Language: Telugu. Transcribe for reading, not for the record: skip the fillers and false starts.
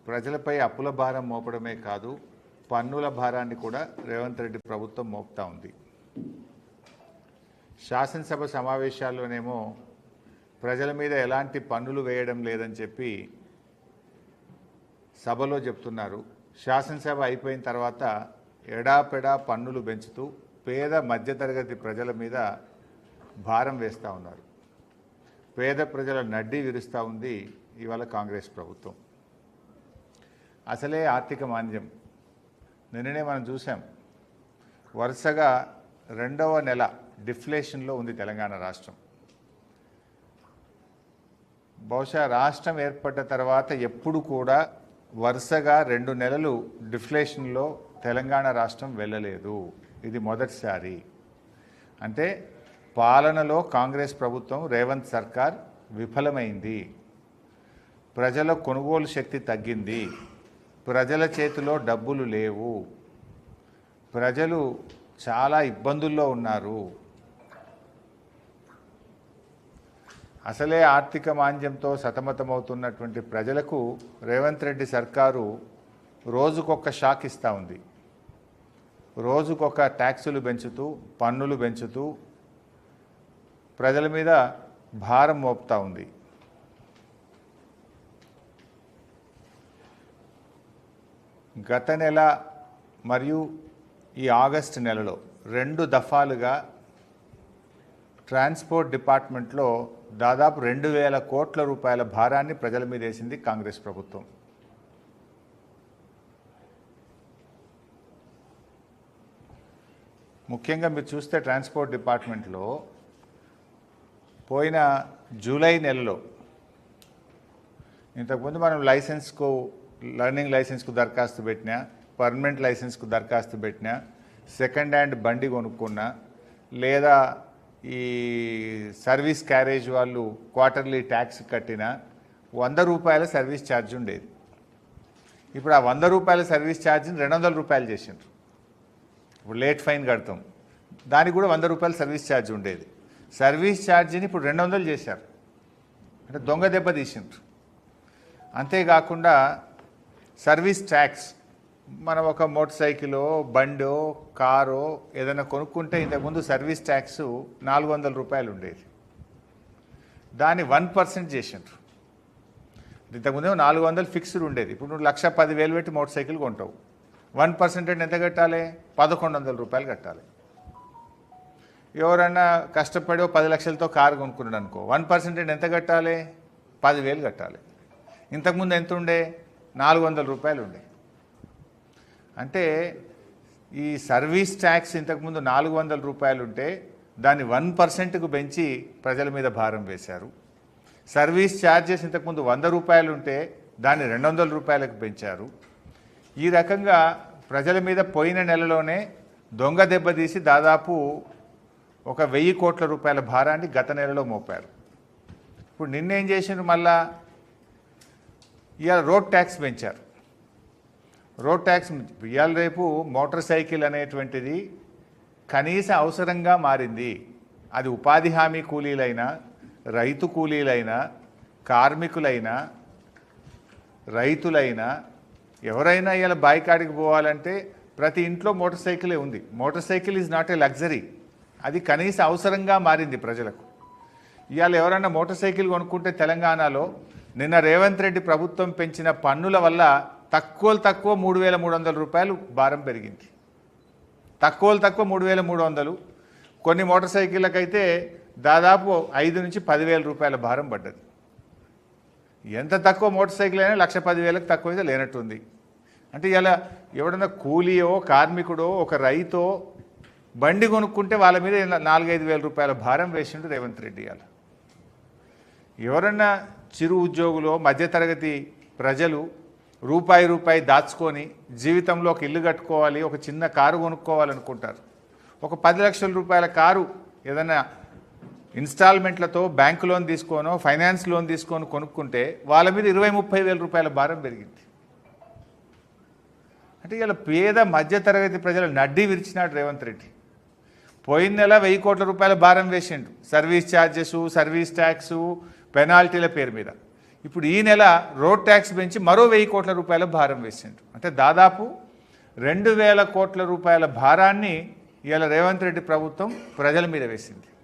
ప్రజలపై అప్పుల భారం మోపడమే కాదు, పన్నుల భారాన్ని కూడా రేవంత్ రెడ్డి ప్రభుత్వం మోపుతా ఉంది. శాసనసభ సమావేశాల్లోనేమో ప్రజల మీద ఎలాంటి పన్నులు వేయడం లేదని చెప్పి సభలో చెప్తున్నారు. శాసనసభ అయిపోయిన తర్వాత ఎడాపెడా పన్నులు పెంచుతూ పేద మధ్యతరగతి ప్రజల మీద భారం వేస్తూ ఉన్నారు. పేద ప్రజల నడ్డి విరుస్తూ ఉంది ఇవాళ కాంగ్రెస్ ప్రభుత్వం. అసలే ఆర్థిక మాంద్యం. నిన్ననే మనం చూసాం, వరుసగా రెండవ నెల డిఫ్లేషన్లో ఉంది తెలంగాణ రాష్ట్రం. బహుశా రాష్ట్రం ఏర్పడ్డ తర్వాత ఎప్పుడు కూడా వరుసగా 2 నెలలు డిఫ్లేషన్లో తెలంగాణ రాష్ట్రం వెళ్ళలేదు. ఇది మొదటిసారి. అంటే పాలనలో కాంగ్రెస్ ప్రభుత్వం, రేవంత్ సర్కార్ విఫలమైంది. ప్రజల కొనుగోలు శక్తి తగ్గింది. ప్రజల చేతిలో డబ్బులు లేవు. ప్రజలు చాలా ఇబ్బందుల్లో ఉన్నారు. అసలే ఆర్థిక మాంద్యంతో సతమతమవుతున్నటువంటి ప్రజలకు రేవంత్ రెడ్డి సర్కారు రోజుకొక షాక్ ఇస్తూ ఉంది. రోజుకొక ట్యాక్సులు పెంచుతూ, పన్నులు పెంచుతూ ప్రజల మీద భారం మోపుతూ ఉంది. గత నెల మరియు ఈ ఆగస్టు నెలలో 2 దఫాలుగా ట్రాన్స్పోర్ట్ డిపార్ట్మెంట్లో దాదాపు 2,000 కోట్ల రూపాయల భారాన్ని ప్రజల మీద వేసింది కాంగ్రెస్ ప్రభుత్వం. ముఖ్యంగా మీరు చూస్తే ట్రాన్స్పోర్ట్ డిపార్ట్మెంట్లో పోయిన జూలై నెలలో, ఇంతకుముందు మనం లైసెన్స్కు, లర్నింగ్ లైసెన్స్కు దరఖాస్తు పెట్టినా, పర్మనెంట్ లైసెన్స్కు దరఖాస్తు పెట్టినా, సెకండ్ హ్యాండ్ బండి కొనుక్కున్నా, లేదా ఈ సర్వీస్ క్యారేజ్ వాళ్ళు క్వార్టర్లీ ట్యాక్స్ కట్టినా 100 రూపాయల సర్వీస్ ఛార్జ్ ఉండేది. ఇప్పుడు ఆ 100 రూపాయల సర్వీస్ ఛార్జ్ని 200 రూపాయలు చేసిండ్రు. ఇప్పుడు లేట్ ఫైన్ కడతాం, దానికి కూడా 100 రూపాయల సర్వీస్ ఛార్జ్ ఉండేది. సర్వీస్ ఛార్జీని ఇప్పుడు 200 చేశారు. అంటే దొంగ దెబ్బ తీసిండ్రు. అంతేకాకుండా సర్వీస్ ట్యాక్స్, మనం ఒక మోటార్ సైకిలో, బండో, కారో ఏదైనా కొనుక్కుంటే ఇంతకుముందు సర్వీస్ ట్యాక్స్ 400 రూపాయలు ఉండేది. దాన్ని 1% చేసిండ్రు. ఇంతకుముందు 400 ఫిక్స్డ్ ఉండేది. ఇప్పుడు నువ్వు 1,10,000 పెట్టి మోటార్ సైకిల్ కొంటావు, 1% అంటే ఎంత కట్టాలి? 1,100 రూపాయలు కట్టాలి. ఎవరన్నా కష్టపడి 10 లక్షలతో కారు కొనుక్కున్నాడు అనుకో, 1% అంటే ఎంత కట్టాలి? 10,000 కట్టాలి. ఇంతకుముందు ఎంత ఉండే? 400 రూపాయలు ఉండే. అంటే ఈ సర్వీస్ ట్యాక్స్ ఇంతకుముందు 400 రూపాయలు ఉంటే దాన్ని 1%కు పెంచి ప్రజల మీద భారం వేశారు. సర్వీస్ ఛార్జెస్ ఇంతకుముందు 100 రూపాయలు ఉంటే దాన్ని 200 రూపాయలకు పెంచారు. ఈ రకంగా ప్రజల మీద పోయిన నెలలోనే దొంగ దెబ్బతీసి దాదాపు 1,000 కోట్ల రూపాయల భారాన్ని గత నెలలో మోపారు. ఇప్పుడు నిన్నేం చేసిండ్రు? మళ్ళా ఇవాళ రోడ్ ట్యాక్స్ పెంచారు. రోడ్ ట్యాక్స్ ఇవాళ రేపు మోటార్ సైకిల్ అనేటువంటిది కనీస అవసరంగా మారింది. అది ఉపాధి హామీ కూలీలైనా, రైతు కూలీలైనా, కార్మికులైనా, రైతులైనా, ఎవరైనా ఇవాళ బాయికాడికి పోవాలంటే ప్రతి ఇంట్లో మోటార్ సైకిలే ఉంది. Motor cycle is not a luxury, అది కనీస అవసరంగా మారింది ప్రజలకు. ఇవాళ ఎవరైనా మోటార్ సైకిల్ కొనుక్కుంటే తెలంగాణలో నిన్న రేవంత్ రెడ్డి ప్రభుత్వం పెంచిన పన్నుల వల్ల తక్కువ 3,300 రూపాయలు భారం పెరిగింది. తక్కువ 3,300. కొన్ని మోటార్ సైకిళ్ళకైతే దాదాపు 5 నుంచి 10,000 రూపాయల భారం పడ్డది. ఎంత తక్కువ మోటార్ సైకిల్ అయినా 1,10,000కు తక్కువైతే లేనట్టుంది. అంటే ఇలా ఎవడన్నా కూలీయో, కార్మికుడో, ఒక రైతో బండి కొనుక్కుంటే వాళ్ళ మీద 4-5 వేల రూపాయల భారం వేసిండు రేవంత్ రెడ్డి. అలా ఎవరన్నా చిరు ఉద్యోగులు, మధ్యతరగతి ప్రజలు రూపాయి దాచుకొని జీవితంలో ఒక ఇల్లు కట్టుకోవాలి, ఒక చిన్న కారు కొనుక్కోవాలనుకుంటారు. ఒక 10 లక్షల రూపాయల కారు ఏదైనా ఇన్స్టాల్మెంట్లతో బ్యాంకు లోన్ తీసుకోనో, ఫైనాన్స్ లోన్ తీసుకొని కొనుక్కుంటే వాళ్ళ మీద 20-30 వేల రూపాయల భారం పెరిగింది. అంటే ఇలా పేద మధ్యతరగతి ప్రజల నడ్డి విరిచినాడు రేవంత్ రెడ్డి. పోయిన నెల 1,000 కోట్ల రూపాయల భారం వేసిండు సర్వీస్ ఛార్జెస్, సర్వీస్ ట్యాక్సు, పెనాల్టీల పేరు మీద. ఇప్పుడు ఈ నెల రోడ్ ట్యాక్స్ పెంచి మరో 1000 కోట్ల రూపాయల భారం వేసిండు. అంటే దాదాపు 2000 కోట్ల రూపాయల భారాన్ని ఇవాళ రేవంత్ రెడ్డి ప్రభుత్వం ప్రజల మీద వేసింది.